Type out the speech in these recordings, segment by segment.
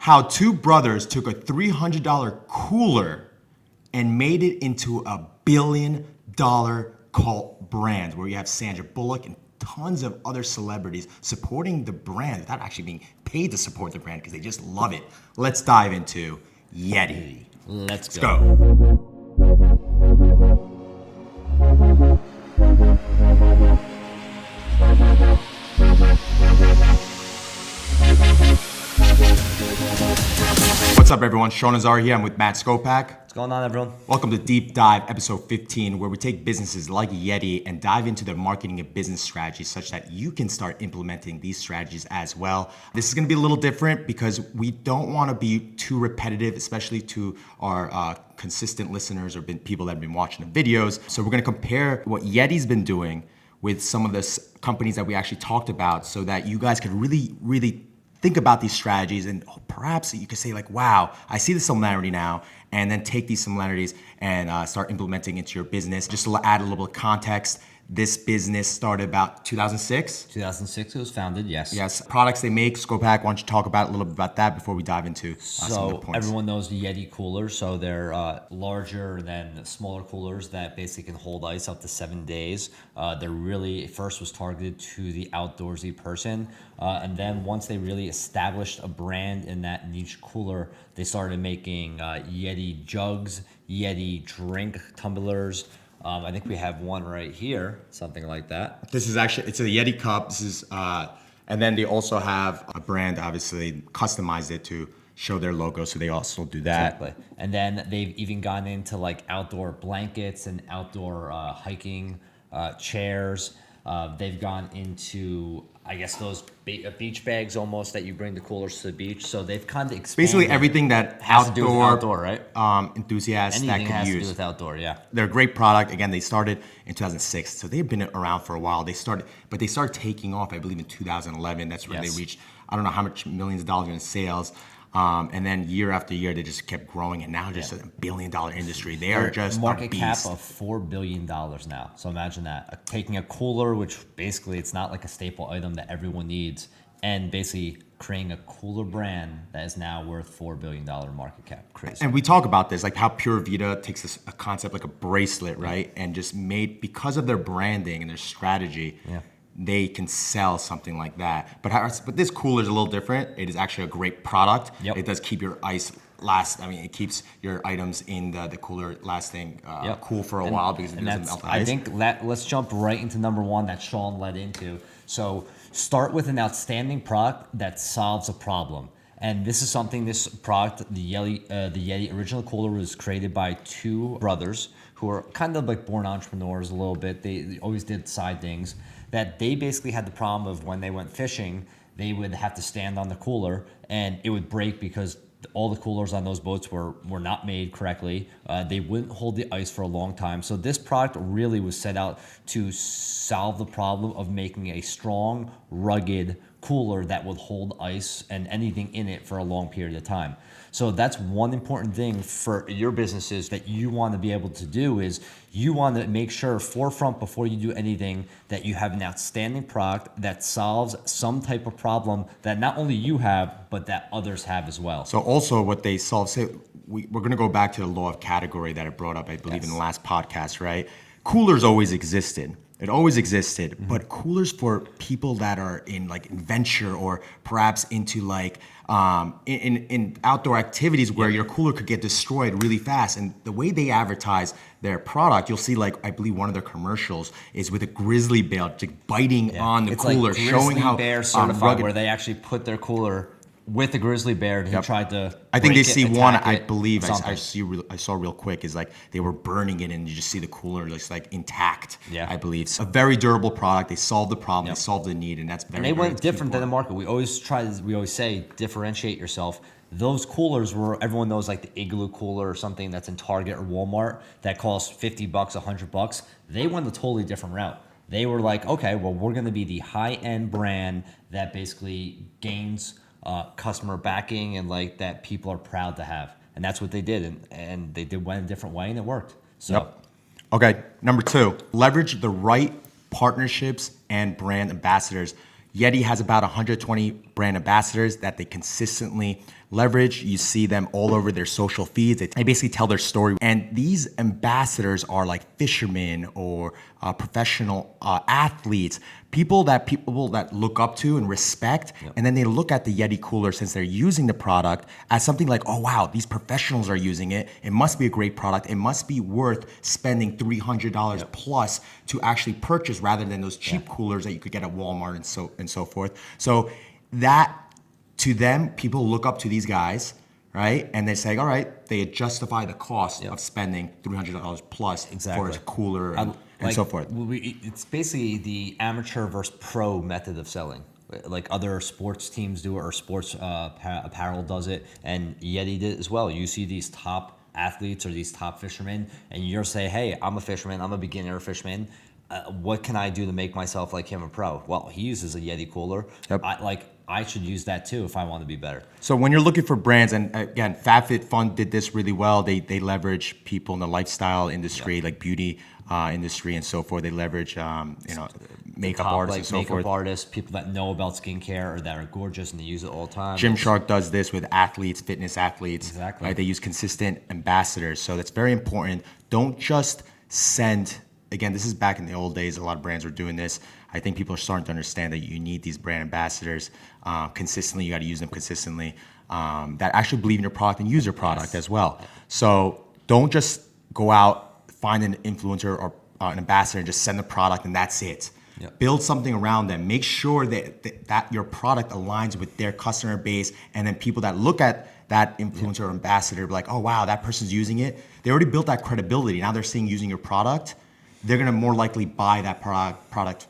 How two brothers took a $300 cooler and made it into a $1 billion cult brand, where you have Sandra Bullock and tons of other celebrities supporting the brand without actually being paid to support the brand because they just love it. Let's dive into Yeti. Let's go. What's up, everyone? Sean Azari here. I'm with Matt Skopak. What's going on, everyone? Welcome to Deep Dive, episode 15, where we take businesses like Yeti and dive into their marketing and business strategies such that you can start implementing these strategies as well. This is going to be a little different because we don't want to be too repetitive, especially to our consistent listeners or people that have been watching the videos. So we're going to compare what Yeti's been doing with some of the companies that we actually talked about so that you guys could really think about these strategies, and perhaps you could say like, wow, I see the similarity now, and then take these similarities and start implementing into your business. Just to add a little bit of context, this business started about 2006. 2006 it was founded, yes. Yes, products they make. Skopak, why don't you talk about a little bit about that before we dive into some of the points. Everyone knows the Yeti coolers, so they're larger than smaller coolers that basically can hold ice up to 7 days. They're really, first was targeted to the outdoorsy person, and then once they really established a brand in that niche cooler, they started making Yeti jugs, Yeti drink tumblers. I think we have one right here, something like that. This is actually, it's a Yeti cup. This is, and then they also have a brand, obviously, customized it to show their logo, so they also do that. Exactly. And then they've even gone into like outdoor blankets and outdoor hiking chairs. They've gone into, I guess, those beach bags almost that you bring the coolers to the beach. So they've kind of expanded. Basically everything that has to do with outdoor, right? Enthusiasts Anything that can has use. to do with outdoor, yeah. They're a great product. Again, they started in 2006, so they've been around for a while. They started taking off, I believe, in 2011. That's when they reached, I don't know how much millions of dollars in sales. And then year after year, they just kept growing, and now just a $1 billion industry. They are just market a beast. cap of $4 billion now. So imagine that. Taking a cooler, which basically it's not like a staple item that everyone needs, and basically creating a cooler brand that is now worth $4 billion market cap. Crazy. And we talk about this, like how Pure Vita takes a concept like a bracelet, right? And just made, because of their branding and their strategy, they can sell something like that. But this cooler is a little different. It is actually a great product. Yep. It does keep your ice it keeps your items in the cooler lasting cool for a while because it doesn't melt ice. I think let's jump right into number one that Sean led into. So start with an outstanding product that solves a problem. And this is something, this product, the Yeti original cooler, was created by two brothers who are kind of like born entrepreneurs a little bit. They always did side things. That they basically had the problem of when they went fishing, they would have to stand on the cooler and it would break because all the coolers on those boats were not made correctly. They wouldn't hold the ice for a long time. So this product really was set out to solve the problem of making a strong, rugged cooler that would hold ice and anything in it for a long period of time. So that's one important thing for your businesses that you want to be able to do is you want to make sure forefront before you do anything that you have an outstanding product that solves some type of problem that not only you have, but that others have as well. So also what they solve, we're going to go back to the law of category that I brought up, I believe, in the last podcast, right? Coolers always existed. It always existed, but coolers for people that are in like venture or perhaps into like in outdoor activities where your cooler could get destroyed really fast. And the way they advertise their product, you'll see like, I believe one of their commercials is with a grizzly bear just biting on the cooler, like showing how bear certified, where they actually put their cooler with the grizzly bear who tried to. I think they see one. I it, believe I saw real quick is like they were burning it and you just see the cooler just like intact. Yeah, I believe so. A very durable product. They solved the problem. They solved the need, and that's very. And they went very different than the market. We always say differentiate yourself. Those coolers were, everyone knows like the Igloo cooler or something that's in Target or Walmart that costs $50, $100. They went a totally different route. They were like, okay, well, we're going to be the high-end brand that basically gains customer backing and like that people are proud to have. And that's what they did. And they went a different way and it worked. So, Okay, number two, leverage the right partnerships and brand ambassadors. Yeti has about 120 brand ambassadors that they consistently leverage. You see them all over their social feeds. They basically tell their story. And these ambassadors are like fishermen or professional athletes, people that look up to and respect. Yep. And then they look at the Yeti cooler, since they're using the product, as something like, oh wow, these professionals are using it. It must be a great product. It must be worth spending $300 plus to actually purchase, rather than those cheap coolers that you could get at Walmart and so forth. So that, to them, people look up to these guys, right? And they say, all right, they justify the cost of spending $300 plus for a cooler and so forth. It's basically the amateur versus pro method of selling. Like other sports teams do it, or sports apparel does it, and Yeti did it as well. You see these top athletes or these top fishermen, and you're saying, hey, I'm a fisherman, I'm a beginner fisherman. What can I do to make myself like him a pro? Well, he uses a Yeti cooler. Yep. I should use that too if I want to be better. So when you're looking for brands, and again, FabFitFun did this really well. They leverage people in the lifestyle industry, like beauty industry and so forth. They leverage makeup artists and so forth. Makeup artists, people that know about skincare or that are gorgeous and they use it all the time. Gymshark does this with athletes, fitness athletes. Exactly. Right? They use consistent ambassadors. So that's very important. Don't just send. Again, this is back in the old days. A lot of brands were doing this. I think people are starting to understand that you need these brand ambassadors consistently. You got to use them consistently that actually believe in your product and use your product as well. So don't just go out, find an influencer or an ambassador and just send the product and that's it. Yep. Build something around them. Make sure that your product aligns with their customer base, and then people that look at that influencer or ambassador be like, oh, wow, that person's using it. They already built that credibility. Now they're seeing using your product. They're going to more likely buy that product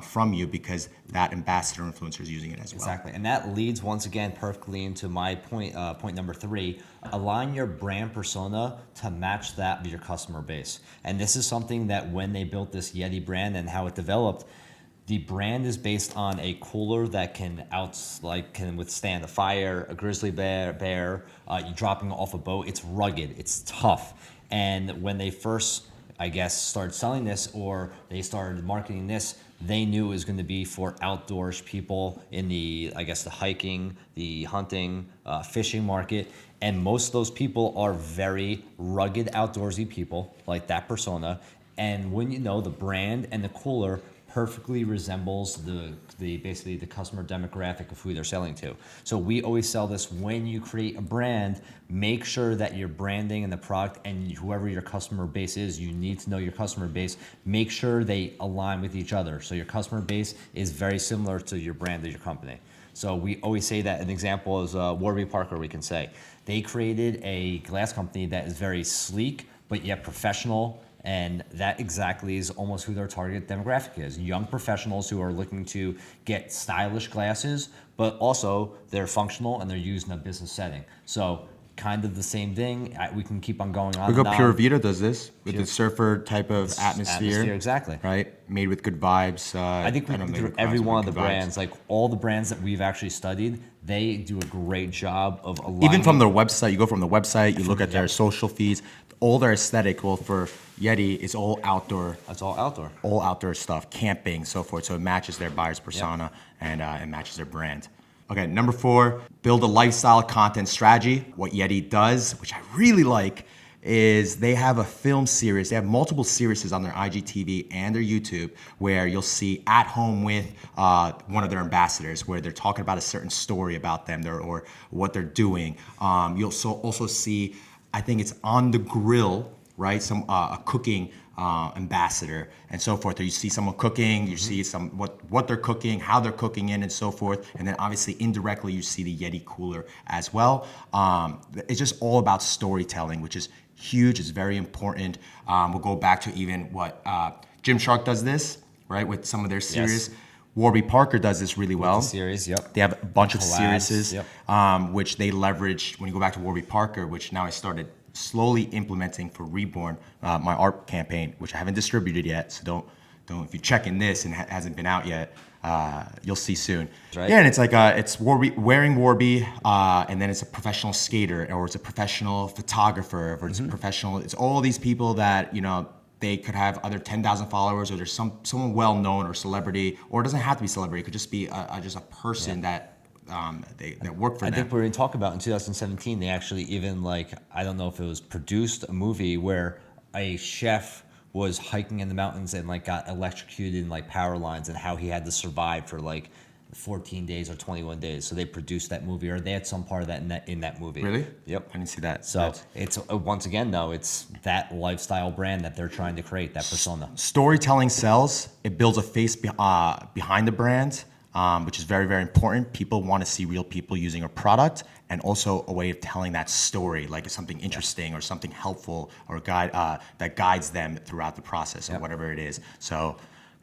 from you because that ambassador influencer is using it as well. Exactly. And that leads once again perfectly into my point number 3. Align your brand persona to match that with your customer base. And this is something that when they built this Yeti brand and how it developed, the brand is based on a cooler that can withstand a fire, a grizzly bear, you dropping off a boat. It's rugged, it's tough. And when they first started selling this, or they started marketing this, they knew it was going to be for outdoors people in the hiking, the hunting, fishing market. And most of those people are very rugged, outdoorsy people, like that persona. And when you know, the brand and the cooler perfectly resembles basically the customer demographic of who they're selling to. So we always sell this: when you create a brand, make sure that your branding and the product and whoever your customer base is, you need to know your customer base, make sure they align with each other. So your customer base is very similar to your brand of your company. So we always say that an example is Warby Parker. We can say they created a glass company that is very sleek but yet professional. And that exactly is almost who their target demographic is. Young professionals who are looking to get stylish glasses, but also they're functional and they're used in a business setting. So kind of the same thing. We can keep on going on. Look how Pure Vita does this with the surfer type of atmosphere. Exactly. Right? Made with good vibes. I think through every one of the brands, like all the brands that we've actually studied, they do a great job of aligning. Even from their website, you go from the website, you look at their social feeds, all their aesthetic. Well, for Yeti, it's all outdoor. That's all outdoor. All outdoor stuff, camping, so forth. So it matches their buyer's persona and it matches their brand. Okay, number 4, build a lifestyle content strategy. What Yeti does, which I really like, is they have a film series. They have multiple series on their IGTV and their YouTube where you'll see at home with one of their ambassadors, where they're talking about a certain story about them or what they're doing. You'll also see, I think it's On the Grill, right? Some a cooking ambassador and so forth. Or you see someone cooking, you see what they're cooking, how they're cooking in, and so forth. And then obviously indirectly you see the Yeti cooler as well. It's just all about storytelling, which is huge. It's very important. We'll go back to even what Gymshark does this, right, with some of their series. Yes. Warby Parker does this really well. The series, yep. They have a bunch of series, yep. Which they leverage. When you go back to Warby Parker, which now I started slowly implementing for Reborn, my art campaign, which I haven't distributed yet. So don't. If you're checking this and hasn't been out yet, you'll see soon. Right. Yeah, and it's like it's Warby, wearing Warby, and then it's a professional skater, or it's a professional photographer, or it's a professional. It's all these people that they could have other 10,000 followers, or there's someone well known or celebrity, or it doesn't have to be celebrity. It could just be just a person that that work for I them. think we're going to talk about in 2017, they actually even I don't know if it was produced a movie where a chef was hiking in the mountains and got electrocuted in power lines, and how he had to survive for 14 days or 21 days. So they produced that movie, or they had some part of that in that movie. Really? Yep. I didn't see that. So it's once again though, it's that lifestyle brand that they're trying to create, that persona. Storytelling sells. It builds a face behind the brand, which is very, very important. People want to see real people using a product, and also a way of telling that story, like something interesting or something helpful or that guides them throughout the process or whatever it is. So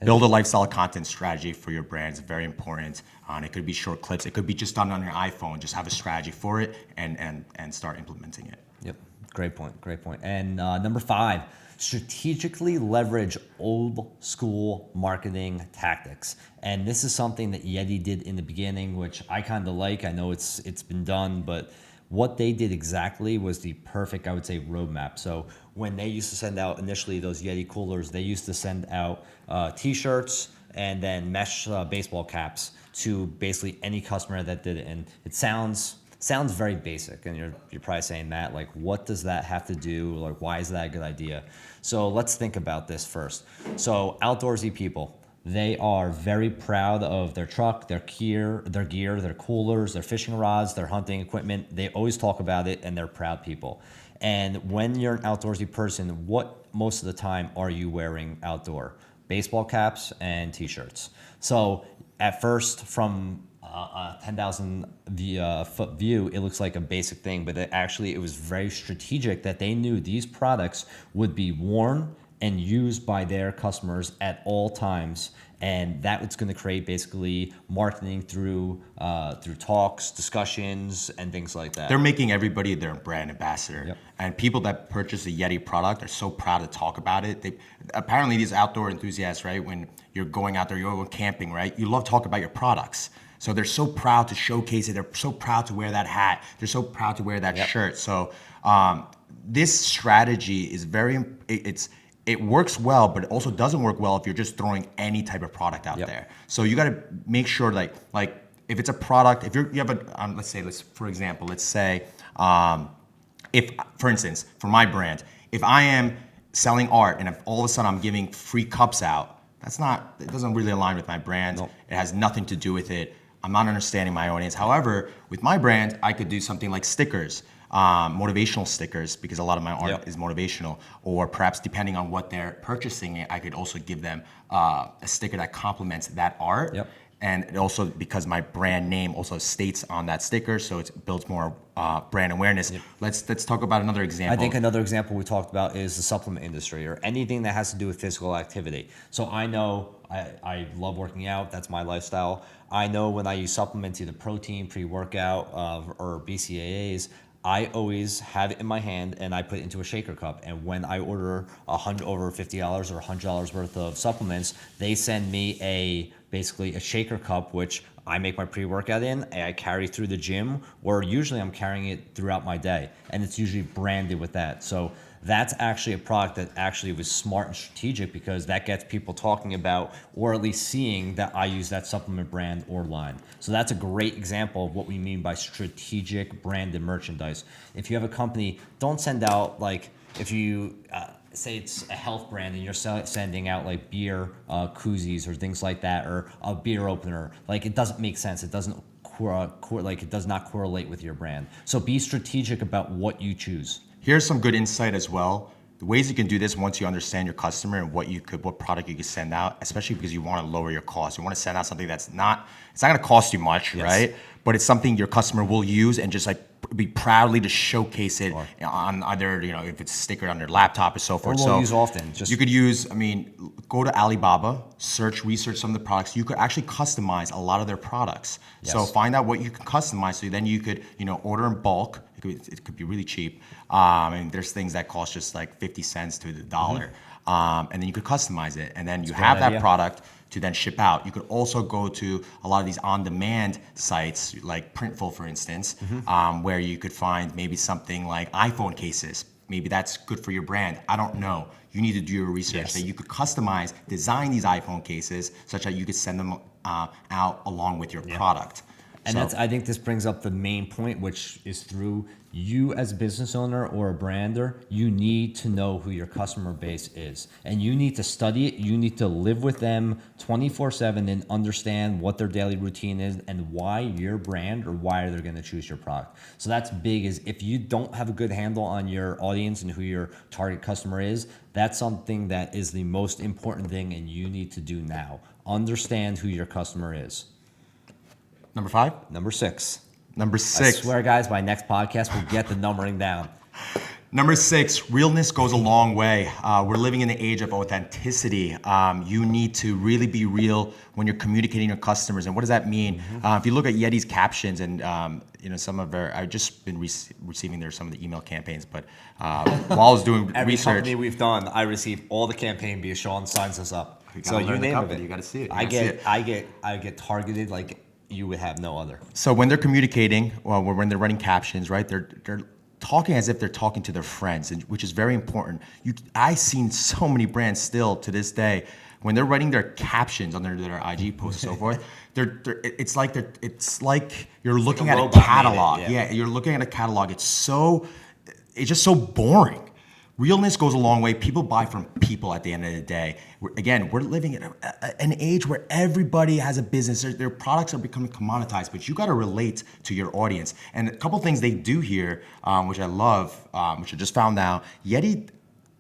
build a lifestyle content strategy for your brand. It's very important. And it could be short clips. It could be just done on your iPhone. Just have a strategy for it and start implementing it. Yep. Great point. Great point. And number 5, strategically leverage old school marketing tactics. And this is something that Yeti did in the beginning, which I kind of like. I know it's been done, but what they did exactly was the perfect, I would say, roadmap. So when they used to send out initially those Yeti coolers, they used to send out T-shirts and then mesh baseball caps to basically any customer that did it. And it sounds very basic, and you're probably saying, Matt, what does that have to do? Why is that a good idea? So let's think about this first. So outdoorsy people, they are very proud of their truck, their gear, their coolers, their fishing rods, their hunting equipment. They always talk about it, and they're proud people. And when you're an outdoorsy person, what most of the time are you wearing outdoor? Baseball caps and T-shirts. So at first, from a 10,000 foot view, it looks like a basic thing, but it was very strategic that they knew these products would be worn and used by their customers at all times, and that was going to create basically marketing through talks, discussions, and things like that. They're making everybody their brand ambassador. Yep. And people that purchase a Yeti product are so proud to talk about it. Apparently these outdoor enthusiasts, right, when you're going out there, you're going camping, right, you love to talk about your products. So they're so proud to showcase it. They're so proud to wear that hat. They're so proud to wear that shirt. So this strategy is it works well, but it also doesn't work well if you're just throwing any type of product out there. So you got to make sure, like if it's a product, if you have a, let's say, for example, if, for instance, for my brand, if I am selling art and if all of a sudden I'm giving free cups out, it doesn't really align with my brand. Nope. It has nothing to do with it. I'm not understanding my audience. However, with my brand, I could do something like stickers, motivational stickers, because a lot of my art is motivational, or perhaps depending on what they're purchasing, I could also give them a sticker that complements that art. Yep. And it also, because my brand name also states on that sticker, so it builds more brand awareness. Yep. Let's talk about another example. I think another example we talked about is the supplement industry, or anything that has to do with physical activity. So I know I love working out. That's my lifestyle. I know when I use supplements, either protein, pre-workout, or BCAAs, I always have it in my hand and I put it into a shaker cup. And when I order over $50 or $100 worth of supplements, they send me basically a shaker cup, which I make my pre-workout in, and I carry through the gym, or usually I'm carrying it throughout my day, and it's usually branded with that. So that's actually a product that actually was smart and strategic, because that gets people talking about, or at least seeing that I use that supplement brand or line. So that's a great example of what we mean by strategic branded merchandise. If you have a company, don't send out, if you say it's a health brand and you're sending out beer koozies or things like that, or a beer opener, it doesn't make sense. It doesn't it does not correlate with your brand. So be strategic about what you choose. Here's some good insight as well. The ways you can do this once you understand your customer and what product you could send out, especially because you want to lower your cost. You want to send out something it's not going to cost you much, right? But it's something your customer will use and just be proudly to showcase it on either, if it's stickered on their laptop or so forth. Or we'll use often. You could use, go to Alibaba, research some of the products. You could actually customize a lot of their products. Yes. So find out what you can customize, so then you could, order in bulk. It could be really cheap. And there's things that cost just 50 cents to the dollar. And then you could customize it. And then you have that product to then ship out. You could also go to a lot of these on-demand sites, like Printful, for instance, where you could find maybe something like iPhone cases. maybe that's good for your brand. I don't know. You need to do your research. Yes. That you could customize, design these iPhone cases such that you could send them out along with your product. And that's, I think this brings up the main point, which is through you as a business owner or a brander, you need to know who your customer base is. And you need to study it. You need to live with them 24/7 and understand what their daily routine is and why your brand or why they're going to choose your product. So that's big, is if you don't have a good handle on your audience and who your target customer is, that's something that is the most important thing and you need to do now. Understand who your customer is. Number 5? Number 6. Number 6. I swear, guys, by next podcast, we'll get the numbering down. Number 6, realness goes a long way. We're living in the age of authenticity. You need to really be real when you're communicating to customers. And what does that mean? If you look at Yeti's captions and some of their, I've just been receiving some of the email campaigns, but while I was doing Every research, company we've done, I receive all the campaign because Sean signs us up. So you name it. You got to see it. I get targeted like you would have no other. So when they're communicating, or when they're running captions, right? They're talking as if they're talking to their friends, which is very important. I've seen so many brands still to this day when they're writing their captions on their IG posts and so forth. It's like you're looking at a catalog. Yeah, you're looking at a catalog. It's just so boring. Realness goes a long way. People buy from people at the end of the day. We're living in an age where everybody has a business. Their products are becoming commoditized, but you got to relate to your audience. And a couple things they do here, which I love, which I just found out, Yeti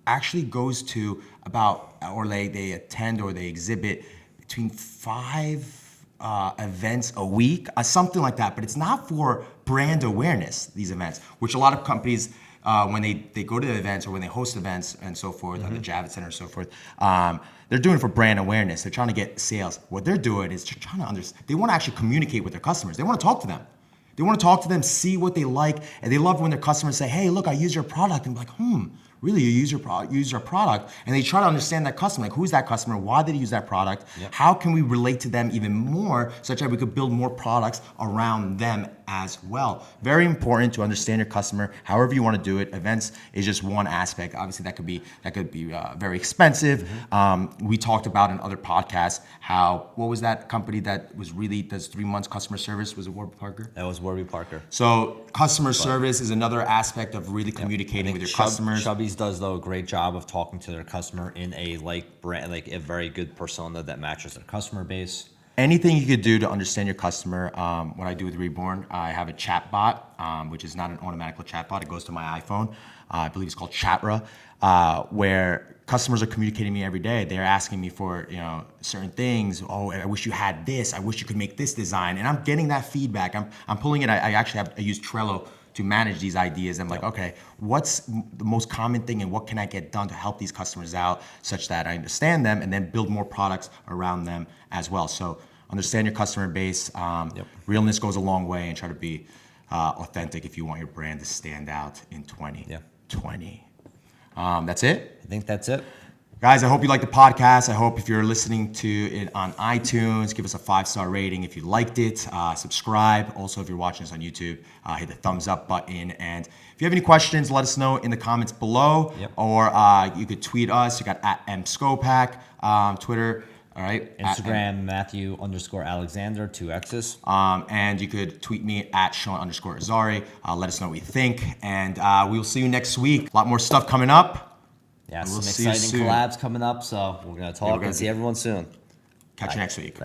actually goes to they attend or they exhibit between 5 events a week, something like that. But it's not for brand awareness, these events, which a lot of companies, when they go to the events or when they host events and so forth, at the Javits Center and so forth, they're doing it for brand awareness. They're trying to get sales. What they're doing is trying to understand. They want to actually communicate with their customers. They want to talk to them. They want to talk to them, see what they like, and they love when their customers say, "Hey, look, I use your product," and be like, really, you use your product, and they try to understand that customer, like who's that customer, why did he use that product, how can we relate to them even more, such that we could build more products around them as well. Very important to understand your customer, however you want to do it. Events is just one aspect. Obviously, that could be very expensive. We talked about in other podcasts what was that company that does 3 months customer service? Was it Warby Parker? That was Warby Parker. So customer service is another aspect of really communicating with your customers. Chubby's does though a great job of talking to their customer in a brand, like a very good persona that matches their customer base. Anything you could do to understand your customer. What I do with Reborn, I have a chat bot, which is not an automatical chat bot. It goes to my iPhone. I believe it's called Chatra, where customers are communicating with me every day. They're asking me for certain things. Oh, I wish you had this. I wish you could make this design. And I'm getting that feedback. I'm pulling it. I use Trello to manage these ideas. I'm like, okay, what's the most common thing and what can I get done to help these customers out such that I understand them and then build more products around them as well. So understand your customer base. Realness goes a long way, and try to be authentic if you want your brand to stand out in 2020. That's it? I think that's it. Guys, I hope you like the podcast. I hope if you're listening to it on iTunes, give us a 5-star rating if you liked it. Subscribe. Also, if you're watching us on YouTube, hit the thumbs up button. And if you have any questions, let us know in the comments below. Or you could tweet us. You got @mscopac, Twitter. All right. Instagram, Matthew_Alexander, 2 X's. And you could tweet me @Sean_Azari. Let us know what you think. And we will see you next week. A lot more stuff coming up. Yeah, some exciting collabs coming up, so we're going to talk and see everyone soon. Catch you next week.